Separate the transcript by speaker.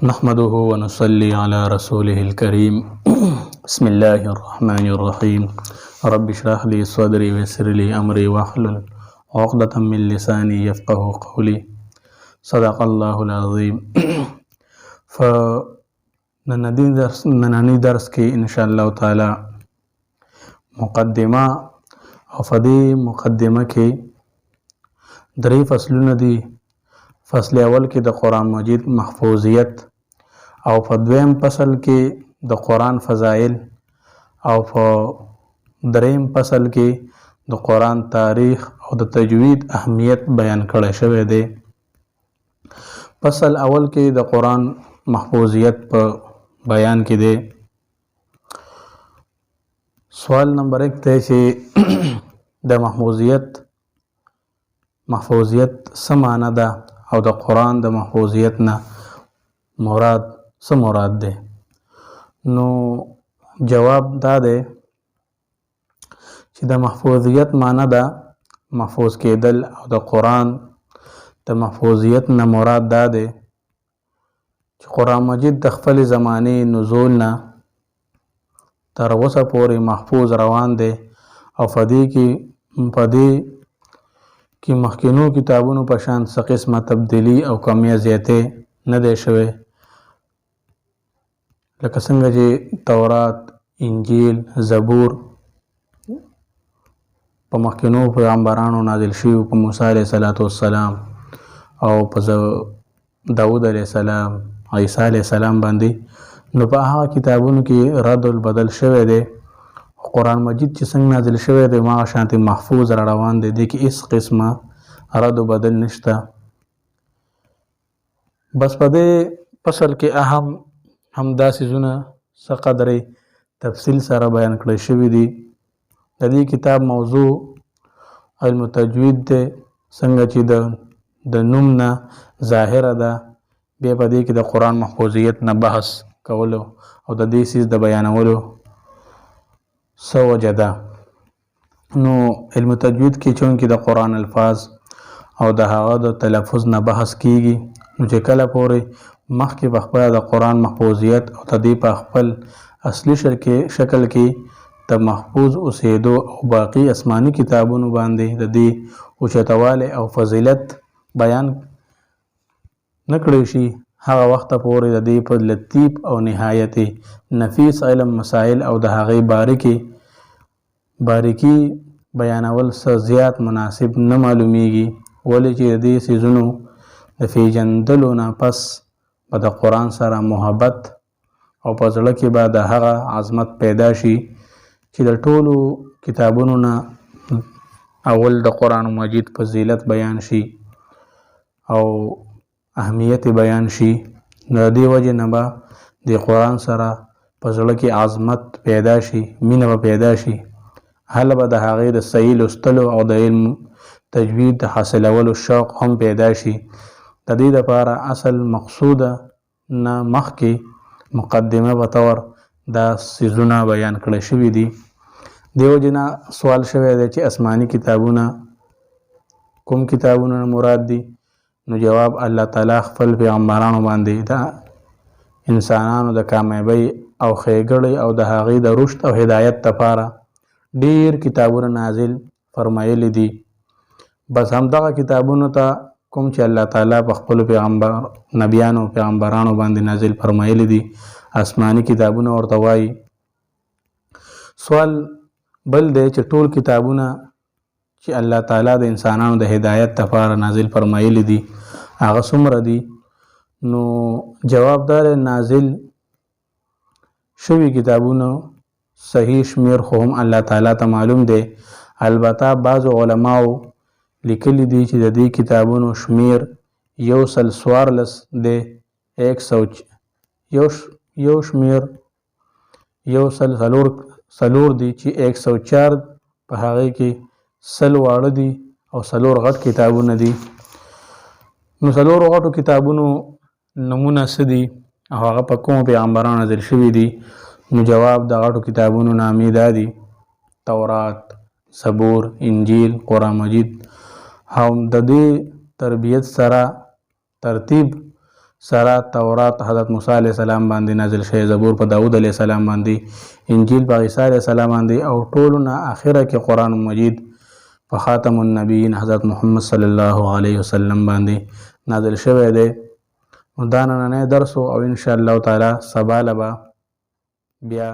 Speaker 1: نحمده ونصلي على رسوله الكريم بسم الله الرحمن الرحيم رب اشرح لي صدري ويسر لي أمري واحلل عقدة من لساني يفقه قولي صدق الله العظيم نننی درس کې ان شاء الله تعالی مقدمه او فدی مقدمه کې درې فصلونه دي. فصل اول کې د قرآن مجید محفوظیت او په دویم فصل کې د قرآن فضائل او په دریم فصل کې د قرآن تاریخ او د تجوید اهمیت بیان کړی شوی دی. فصل اول کې د قرآن محفوظیت په بیان کې دی. سوال نمبر 1 ته چې د محفوظیت څه معنی ده او د قرآن د محفوظیت نه مراد څه مراد ده؟ نو جواب دا ده چې د محفوظیت معنی ده محفوظ کېدل، او د قرآن د محفوظیت نه مراد دا ده چې قرآن مجید د خپل زمانه نزول نه تر اوسه پورې محفوظ روان دی او په دې کې مخکینو کتابونو په شان څه قسمه تبدیلی او کمیه زیاتې نه دی شوی، لکه څنګه چې تورات، انجیل، زبور په مخکینو پیغمبرانو نازل شوي، په موسی علیه السلام او په داود علیه السلام، عیسی علیه السلام باندې. نو په هغه کتابونو کې رد البدل شوی دی. قرآن مجید چې څنګه نازل شوی دی ما شانتي محفوظ را روان دی، دې کې هیڅ قسمه رد و بدل نشته. بس په دې فصل کې اهم همدا څیزونه څه قدرې تفصیل سره بیان کړی شوي دي. د دې کتاب موضوع علم تجوید دی، څنګه چې د نوم نه ظاهره ده. بیا په دې کې د قرآن محفوظیت نه بحث کولو او د دې څیز د بیانولو څه وجه ده. نو علم تجوید کې چونکې د قرآن الفاظ او د هغه د تلفظ نه بحث کیږي، نو چې کله پورې مخکې په خپله د قرآن محفوظیت او د دې په خپل اصلي شکل کې د محفوظ اوسېدو او باقي آسماني کتابونو باندې د دې اوچتوالی او فضیلت بیان نه کړی شي، هغه وخت پورې د دې په لطیف او نهایت نفیس علم مسائل او د هغې باریکی بیانول څه زیات مناسب نه معلومیږي، ولې چې د دې څیزونو د پیژندلو نه پس به د قرآن سره محبت او په زړه کې به د هغه عظمت پیدا شي چې د ټولو کتابونو نه اول د قرآن مجید فضیلت بیان شي او اهمیت بیان شي. د دې وجې نه به د قرآن سره په زړه کې عظمت پیدا شي، مینه به پیدا شي، هله به د هغې د صحیح لوستلو او د علم تجوید د حاصلولو شوق هم پیدا شي. د دې لپاره اصل مقصوده نه مخکې مقدمه په طور دا څیزونه بیان کړی شوي دي. دې وجې نه سوال شوی دی چې آسماني کتابونه کوم کتابونه مراد دي؟ نو جواب الله تعالی خپل پیغمبرانو باندې د انسانانو د کامیابی او ښېګړې او د هغې د رشد او هدایت لپاره ډیر کتابونه نازل فرمایلی دي. بس همدغه کتابونو ته کوم چې الله تعالی په خپلو نبیانو پیغمبرانو باندې نازل فرمایلی دي آسماني کتابونه ورته وایي. سوال بل دی چې ټول کتابونه چې الله تعالی د انسانانو د هدایت لپاره نازل فرمایلی دي هغه څومره دي؟ نو جواب دار نازل شوي کتابونو صحیح شمیر خو هم الله تعالی ته معلوم دی. البته بعضو علماو لیکلی دي چې د دې کتابونو شمیر 114 دی. 104 دي چې 104 په هغې کې 100 واړه دي او 4 غټ کتابونه دي. نو 4 غټو کتابونو نمونه څه دي او هغه په کومو پیغمبرانو نازل شوي دي؟ نو جواب د غټو کتابونو نامې دا دي: تورات، زبور، انجیل، قرآن مجید. هم د دې تربیت سره ترتیب سره تورات حضرت موسی علیه السلام باندې نازل شوی، زبور په داود علیه السلام باندې، انجیل په عیسی علیه السلام باندې، او ټولو نه اخره کې قرآن مجید په خاتم النبیین حضرت محمد صلی الله علیه وسلم باندې نازل شوی دی. نو دا نننی درس او ان شاء الله تعالی سبا لبا بیا